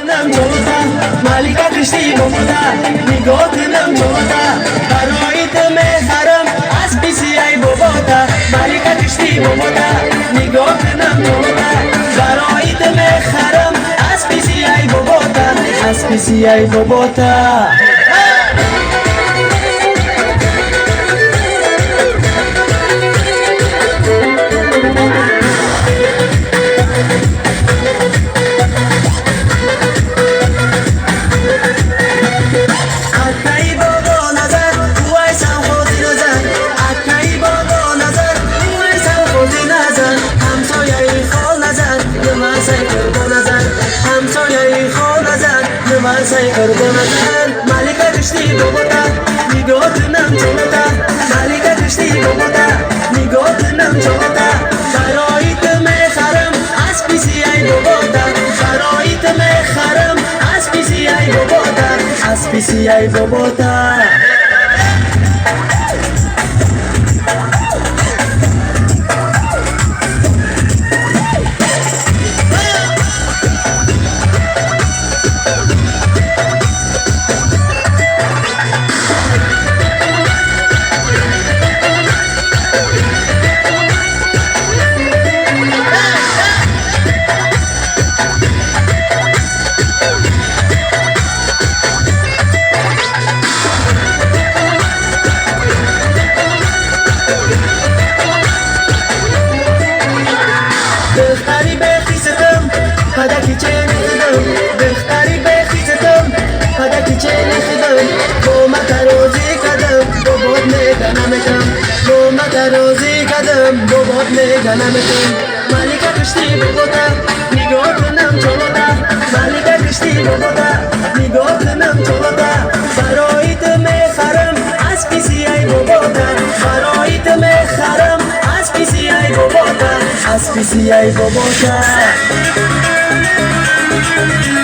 کنم جلوتا ملیکا کشتی بابوتا نگاه کنم جلوتا برای دم حرم از پیسی ای بابوتا ملیکا کشتی بابوتا نگاه کنم جلوتا برای دم حرم از پیسی ای بابوتا از پیسی ای بابوتا سعی کردم ملیکا کشتی بابوتا نگاه کنم جلوتا ملیکا کشتی بابوتا نگاه کنم جلوتا برای دم حرم از پیسی ای بابوتا برای دم حرم از پیسی ای بابوتا از پیسی ای بابوتا بختری بخیزدم پدکی چه نخدم بختری بخیزدم پدکی چه نخدم با متروزی کدم بابات نگنمتم با متروزی کدم بابات نگنمتم ملیکا کشتی بابوتا نگاه کنم جلوتا ملیکا کشتی بابوتا نگاه کنم جلوتا برای دم حرم از پیسی ای بابوتا برای دم حرم از پیسی ای بابوتا از پیسی ای بابوتا